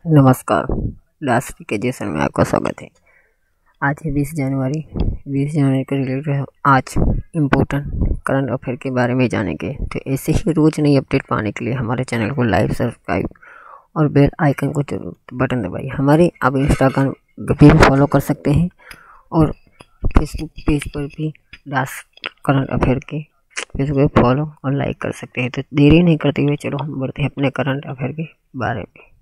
नमस्कार। राष्ट्रीय के जैसन में आपका स्वागत है। आज है 20 जनवरी। 20 जनवरी के रिलेटेड आज इम्पोर्टेंट करंट अफेयर के बारे में जानेंगे। तो ऐसे ही रोज़ नई अपडेट पाने के लिए हमारे चैनल को लाइक, सब्सक्राइब और बेल आइकन को जरूर बटन दबाइए। हमारे आप इंस्टाग्राम भी फॉलो कर सकते हैं और फेसबुक पेज पर भी राष्ट्रीय करंट अफेयर के फेसबुक पे फॉलो और लाइक कर सकते हैं। तो देरी नहीं करते हुए चलो हम बढ़ते हैं अपने करंट अफेयर के बारे में।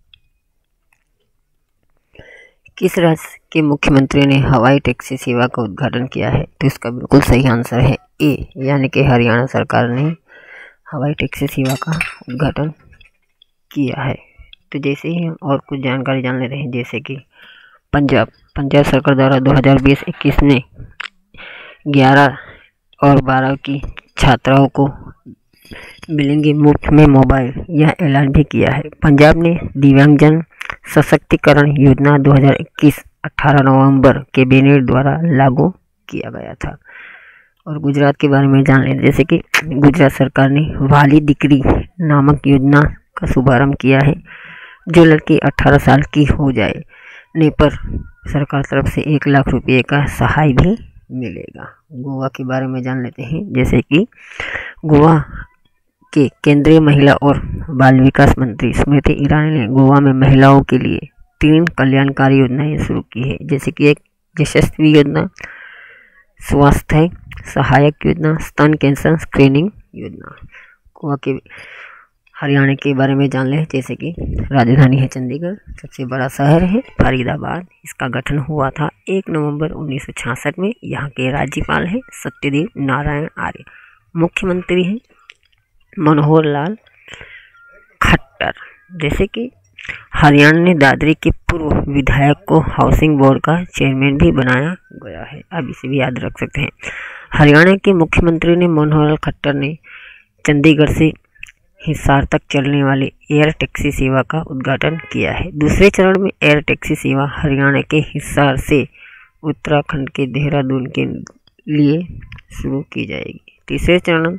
किस राज्य के मुख्यमंत्री ने हवाई टैक्सी सेवा का उद्घाटन किया है? तो इसका बिल्कुल सही आंसर है ए, यानी कि हरियाणा सरकार ने हवाई टैक्सी सेवा का उद्घाटन किया है। तो जैसे ही और कुछ जानकारी जान लेते हैं, जैसे कि पंजाब सरकार द्वारा 2020-21 में 11 और 12 की छात्राओं को मिलेंगे मुफ्त में मोबाइल, यह ऐलान भी किया है। पंजाब ने दिव्यांगजन सशक्तिकरण योजना 2021 18 नवंबर कैबिनेट द्वारा लागू किया गया था। और गुजरात के बारे में जान लें, जैसे कि गुजरात सरकार ने वाली दीकरी नामक योजना का शुभारंभ किया है। जो लड़की 18 साल की हो जाए ने पर सरकार तरफ से 1 लाख रुपये का सहाय भी मिलेगा। गोवा के बारे में जान लेते हैं, जैसे कि गोवा के केंद्रीय महिला और बाल विकास मंत्री स्मृति ईरानी ने गोवा में महिलाओं के लिए 3 कल्याणकारी योजनाएं शुरू की है, जैसे कि एक यशस्वी योजना, स्वास्थ्य सहायक योजना, स्तन कैंसर स्क्रीनिंग योजना। गोवा के हरियाणा के बारे में जान लें, जैसे कि राजधानी है चंडीगढ़, सबसे बड़ा शहर है फरीदाबाद। इसका गठन हुआ था 1 नवंबर 1966 में। यहाँ के राज्यपाल हैं सत्यदेव नारायण आर्य। मुख्यमंत्री हैं मनोहर लाल खट्टर। जैसे कि हरियाणा ने दादरी के पूर्व विधायक को हाउसिंग बोर्ड का चेयरमैन भी बनाया गया है। अब इसे भी याद रख सकते हैं। हरियाणा के मुख्यमंत्री ने मनोहर लाल खट्टर ने चंडीगढ़ से हिसार तक चलने वाली एयर टैक्सी सेवा का उद्घाटन किया है। दूसरे चरण में एयर टैक्सी सेवा हरियाणा के हिसार से उत्तराखंड के देहरादून के लिए शुरू की जाएगी। तीसरे चरण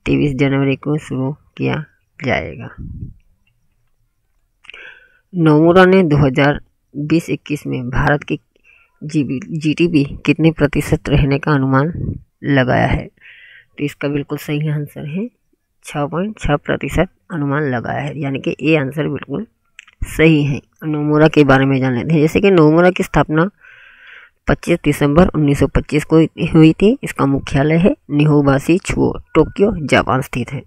23 जनवरी को शुरू किया जाएगा। नोमुरा ने 2020-21 में भारत की जीडीपी कितने प्रतिशत रहने का अनुमान लगाया है? तो इसका बिल्कुल सही आंसर है 6.6% अनुमान लगाया है, यानी कि ये आंसर बिल्कुल सही है। नोमुरा के बारे में जान लेते हैं, जैसे कि नोमुरा की स्थापना 25 दिसंबर 1925 को हुई थी। इसका मुख्यालय है निहोबाशी छुओ, टोक्यो जापान स्थित है।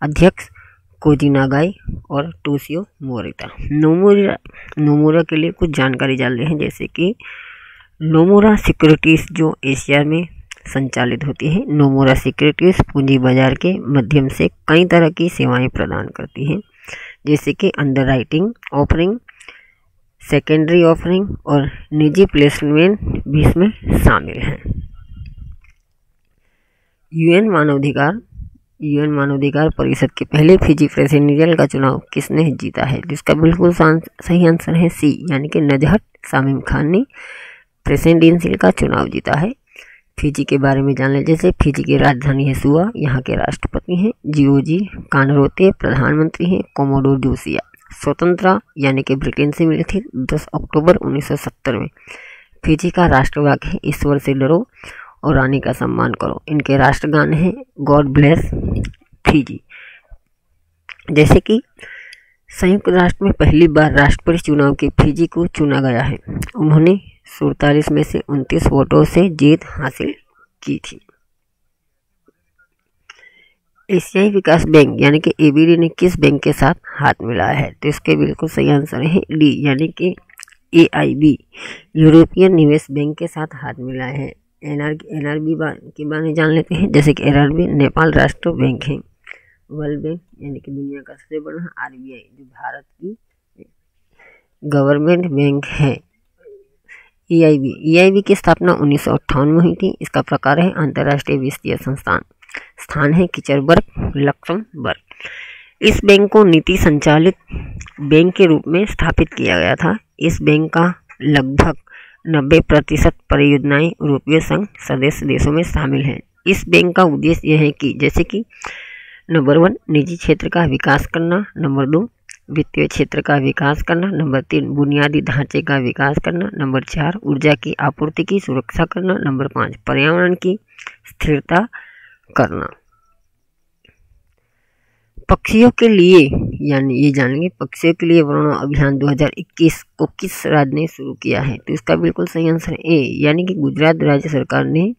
अध्यक्ष koji नागाई और टोशियो मोरिता। नोमुरा के लिए कुछ जानकारी जान रहे हैं, जैसे कि नोमुरा सिक्योरिटीज जो एशिया में संचालित होती है। नोमुरा सिक्योरिटीज पूंजी बाजार के माध्यम से कई तरह की सेवाएं प्रदान करती हैं, जैसे कि अंडरराइटिंग ऑफरिंग, सेकेंडरी ऑफरिंग और निजी प्लेसमेंट भी इसमें शामिल हैं। यूएन मानवाधिकार परिषद के पहले फिजी प्रेसिडेंशियल का चुनाव किसने जीता है? जिसका बिल्कुल सही आंसर है सी, यानी कि नजहत शामीम खान ने प्रेसिडेंशियल का चुनाव जीता है। फिजी के बारे में जान लें, जैसे फिजी की राजधानी है सुआ, यहाँ के राष्ट्रपति हैं जियोजी कानरोते, प्रधानमंत्री हैं कोमोडोर जोसिया। स्वतंत्रता यानी कि ब्रिटेन से मिली थी 10 अक्टूबर 1970 में। फिजी का राष्ट्रवाक्य है ईश्वर से डरो और रानी का सम्मान करो। इनके राष्ट्रगान है गॉड ब्लेस फिजी। जैसे कि संयुक्त राष्ट्र में पहली बार राष्ट्रपति चुनाव के फिजी को चुना गया है। उन्होंने 47 में से 29 वोटों से जीत हासिल की थी। एशियाई विकास बैंक यानी कि एबीडी ने किस बैंक के साथ हाथ मिलाया है? तो इसके बिल्कुल सही आंसर है डी, यानी कि एआईबी यूरोपियन निवेश बैंक के साथ हाथ मिलाया है। एनआरबी के बारे में जान लेते हैं, जैसे कि एनआरबी नेपाल राष्ट्र बैंक है। वर्ल्ड बैंक यानी कि दुनिया का सबसे बड़ा आरबीआई जो भारत की गवर्नमेंट बैंक है। ईआईबी की स्थापना 1958 में हुई थी। इसका प्रकार है अंतर्राष्ट्रीय वित्तीय संस्थान। स्थान है किचरबर्ग, लक्समबर्ग। इस बैंक को नीति संचालित बैंक के रूप में स्थापित किया गया था। इस बैंक का लगभग 90% परियोजनाएं यूरोपीय संघ सदस्य देशों में शामिल हैं। इस बैंक का उद्देश्य यह है कि जैसे कि नंबर 1 निजी क्षेत्र का विकास करना, नंबर 2 वित्तीय क्षेत्र का विकास करना। नंबर 3 बुनियादी ढांचे का विकास करना। नंबर 4 ऊर्जा की आपूर्ति की सुरक्षा करना। नंबर 5 पर्यावरण की स्थिरता करना। पक्षियों के लिए यानी ये जानेंगे पक्षियों के लिए वरुण अभियान 2021 को किस राज्य ने शुरू किया है? तो इसका बिल्कुल सही आंसर ए यानी कि गुजरात राज्य सरकार ने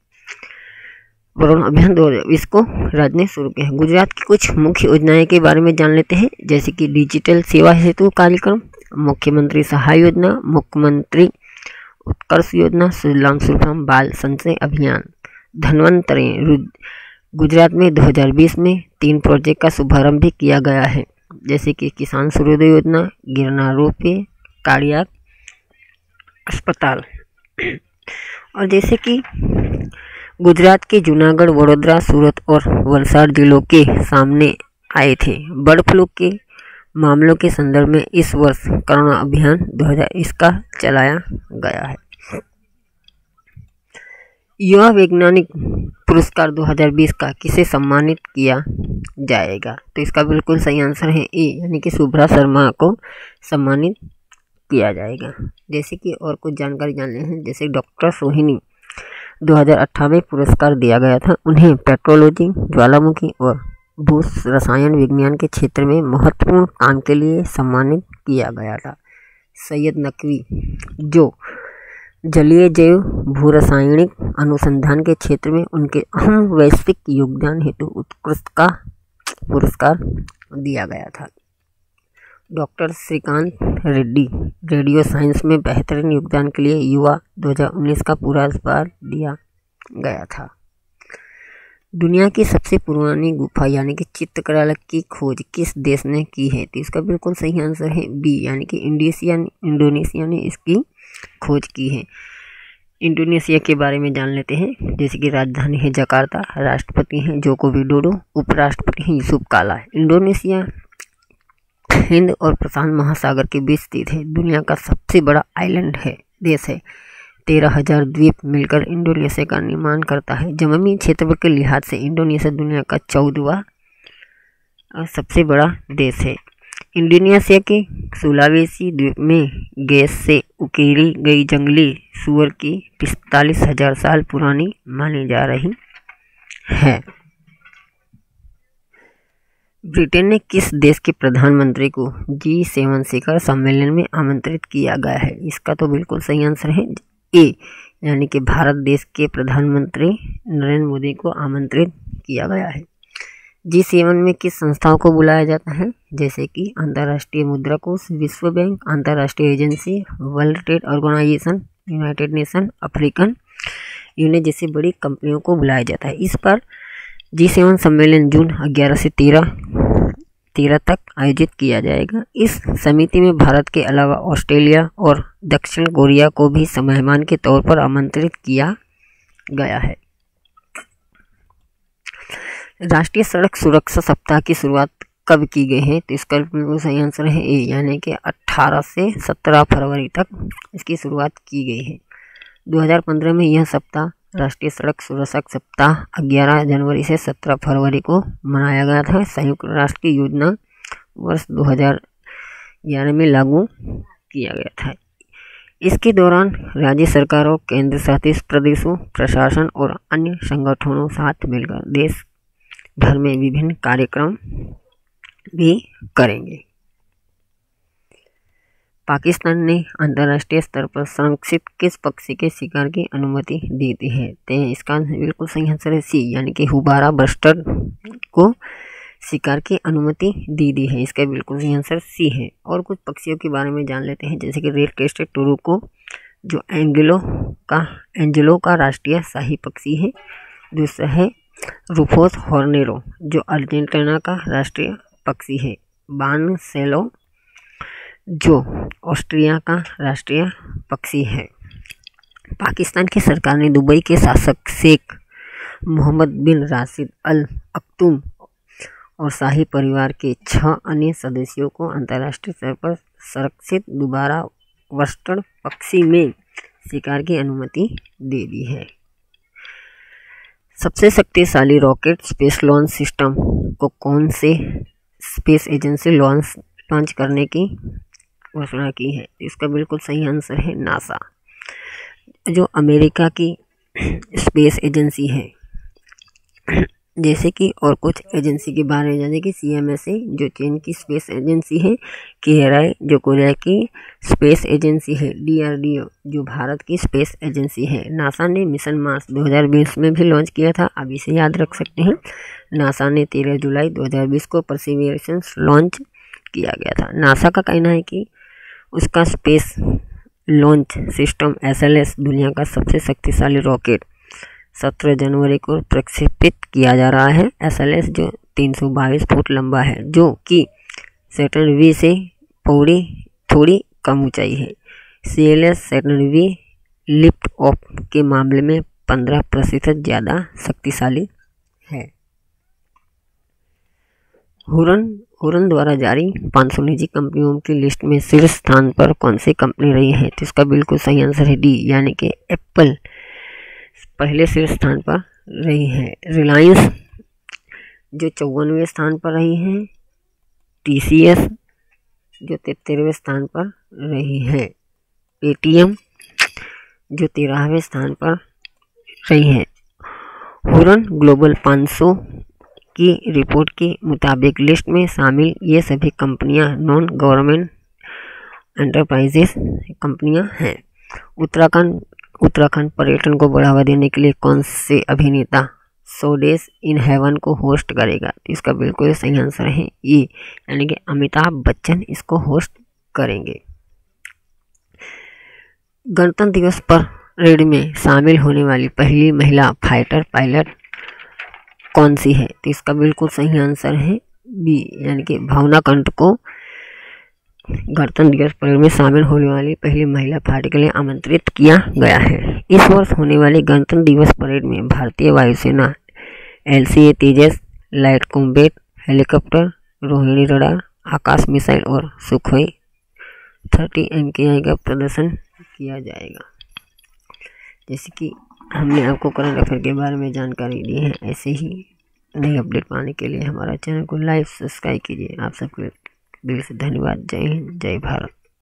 वरुण अभियान 2020 को राज्य ने शुरू किया है। गुजरात की कुछ मुख्य योजनाएं के बारे में जान लेते हैं, जैसे कि डिजिटल सेवा हेतु कार्यक्रम, मुख्यमंत्री सहाय योजना, मुख्यमंत्री उत्कर्ष योजना, सुजलाम सुफलाम बाल संचय अभियान, धन्वंतरि। गुजरात में 2020 में 3 प्रोजेक्ट का शुभारंभ भी किया गया है, जैसे कि किसान सूर्योदय योजना, गिरनार रोपवे, कार्डियक अस्पताल। और जैसे कि गुजरात के जूनागढ़, वडोदरा, सूरत और वलसाड़ जिलों के सामने आए थे बर्ड फ्लू के मामलों के संदर्भ में इस वर्ष करुणा अभियान 2020 का चलाया गया है। युवा वैज्ञानिक पुरस्कार 2020 का किसे सम्मानित किया जाएगा? तो इसका बिल्कुल सही आंसर है ए यानी कि शुभ्रा शर्मा को सम्मानित किया जाएगा। जैसे कि और कुछ जानकारी जाननी है, जैसे डॉक्टर सोहिनी 2018 में पुरस्कार दिया गया था। उन्हें पेट्रोलॉजी, ज्वालामुखी और भू रसायन विज्ञान के क्षेत्र में महत्वपूर्ण काम के लिए सम्मानित किया गया था। सैयद नकवी जो जलीय जैव भू रासायनिक अनुसंधान के क्षेत्र में उनके अहम वैश्विक योगदान हेतु उत्कृष्ट का पुरस्कार दिया गया था। Doctor Shrikant Reddy radio science में बेहतरीन योगदान के लिए युवा 2019 का पुरस्कार दिया गया था। दुनिया की सबसे पुरानी गुफा यानी कि चित्रकला की खोज किस देश ने की है? तो इसका बिल्कुल सही आंसर है बी यानी कि इंडोनेशिया ने इसकी खोज की है। इंडोनेशिया के बारे में जान लेते हैं, जैसे कि राजधानी है जकार्ता, राष्ट्रपति हैं जोको विडोडो, उपराष्ट्रपति हैं यूसुफ काला। इंडोनेशिया हिंद और प्रशांत महासागर के बीच स्थित है। दुनिया का सबसे बड़ा आइलैंड है देश है। 13,000 द्वीप मिलकर इंडोनेशिया का निर्माण करता है। जमीनी क्षेत्र के लिहाज से इंडोनेशिया दुनिया का 14वां सबसे बड़ा देश है। इंडोनेशिया के सुलावेसी द्वीप में गैस से उकेरी गई जंगली सूअर की 45,000 साल पुरानी मानी जा रही है। ब्रिटेन ने किस देश के प्रधानमंत्री को G7 शिखर सम्मेलन में आमंत्रित किया गया है? इसका तो बिल्कुल सही आंसर है ए यानी कि भारत देश के प्रधानमंत्री नरेंद्र मोदी को आमंत्रित किया गया है। G7 में किस संस्थाओं को बुलाया जाता है? जैसे कि अंतर्राष्ट्रीय मुद्रा कोष, विश्व बैंक, अंतर्राष्ट्रीय agency, world trade organisation, united nation, African union जैसी बड़ी कंपनियों को बुलाया जाता है। इस पर G7 सम्मेलन जून 11 से 13 तक आयोजित किया जाएगा। इस समिति में भारत के अलावा ऑस्ट्रेलिया और दक्षिण कोरिया को भी मेहमान के तौर पर आमंत्रित किया गया है। राष्ट्रीय सड़क सुरक्षा सप्ताह की शुरुआत कब की गई है? तो इसका बिल्कुल सही आंसर है ए यानी कि 18 से 17 फरवरी तक इसकी शुरुआत की गई है। 2015 में यह सप्ताह राष्ट्रीय सड़क सुरक्षा सप्ताह 11 जनवरी से 17 फरवरी को मनाया गया था। संयुक्त राष्ट्र की योजना वर्ष 2011 में लागू किया गया था। इसके दौरान राज्य सरकारों, केंद्र शासित प्रदेशों, प्रशासन और अन्य संगठनों साथ मिलकर देश भर में विभिन्न कार्यक्रम भी करेंगे। पाकिस्तान ने अंतर्राष्ट्रीय स्तर पर संरक्षित किस पक्षी के शिकार की अनुमति दी थी है? तो इसका बिल्कुल सही आंसर है सी यानी कि हुबारा बस्टर्ड को शिकार की अनुमति दी है। इसका बिल्कुल सही आंसर सी है। और कुछ पक्षियों के बारे में जान लेते हैं, जैसे कि रेड क्रेस्टेड टोरको जो एंजेलो का राष्ट्रीय शाही पक्षी है। दूसरा है रूफोस हॉर्नेरो जो अर्जेंटीना का राष्ट्रीय पक्षी है। बानसेलो जो ऑस्ट्रिया का राष्ट्रीय पक्षी है। पाकिस्तान की सरकार ने दुबई के शासक शेख मोहम्मद बिन राशिद अल मक्तूम और शाही परिवार के 6 अन्य सदस्यों को अंतर्राष्ट्रीय स्तर पर संरक्षित दुबारा बस्टर्ड पक्षी में शिकार की अनुमति दे दी है। सबसे शक्तिशाली रॉकेट स्पेस लॉन्च सिस्टम को कौन से स्पेस एजेंसी लॉन्च लॉन्च करने की घोषणा की है? इसका बिल्कुल सही आंसर है नासा। जो अमेरिका की स्पेस एजेंसी है, जैसे कि और कुछ एजेंसी के बारे में जाने की CMSA जो चीन की स्पेस एजेंसी है, KRI जो कोरिया की स्पेस एजेंसी है, DRDO जो भारत की स्पेस एजेंसी है। नासा ने मिशन मार्स 2020 में भी लॉन्च किया था, आप इसे याद रख सकते हैं। नासा ने 13 जुलाई 2020 को परसिवियरेंस लॉन्च किया गया था। नासा का कहना है कि उसका स्पेस लॉन्च सिस्टम SLS दुनिया का सबसे शक्तिशाली रॉकेट 17 जनवरी को प्रक्षेपित किया जा रहा है। SLS जो 322 फुट लंबा है, जो कि सैटर्न V से थोड़ी कम ऊंचाई है। CLS Saturn V lift off के मामले में 15% ज़्यादा शक्तिशाली है। हुरन द्वारा जारी 500 निजी कंपनियों की लिस्ट में शीर्ष स्थान पर कौन सी कंपनी रही है? तो इसका बिल्कुल सही आंसर है D, यानी कि एप्पल पहले शीर्ष स्थान पर रही है। रिलायंस जो 54वें स्थान पर रही है। TCS जो 73वें स्थान पर रही है। पेटीएम जो 13वें स्थान पर रही है। हुरन ग्लोबल 500 की रिपोर्ट के मुताबिक लिस्ट में शामिल ये सभी कंपनियां नॉन गवर्नमेंट एंटरप्राइजेस कंपनियां हैं। उत्तराखंड पर्यटन को बढ़ावा देने के लिए कौन से अभिनेता 100 डेज इन हेवन को होस्ट करेगा? इसका बिल्कुल सही आंसर है ये, यानी कि अमिताभ बच्चन इसको होस्ट करेंगे। गणतंत्र दिवस पर परेड में शामिल होने वाली पहली महिला फाइटर पायलट कौन सी है? तो इसका बिल्कुल सही आंसर है B, यानी कि भावना कंठ को गणतंत्र दिवस परेड में शामिल होने वाली पहली महिला फाइटर के लिए आमंत्रित किया गया है। इस वर्ष होने वाली गणतंत्र दिवस परेड में भारतीय वायुसेना LCA Tejas, light combat helicopter, Rohini radar, Akash missile और सुखोई 30 MKI का प्रदर्शन किया जाएगा। जैसे कि हमने आपको करंट अफेयर के बारे में जानकारी दी है, ऐसे ही नई अपडेट पाने के लिए हमारा चैनल को लाइक सब्सक्राइब कीजिए। आप सबके दिल से धन्यवाद। जय हिंद, जय भारत।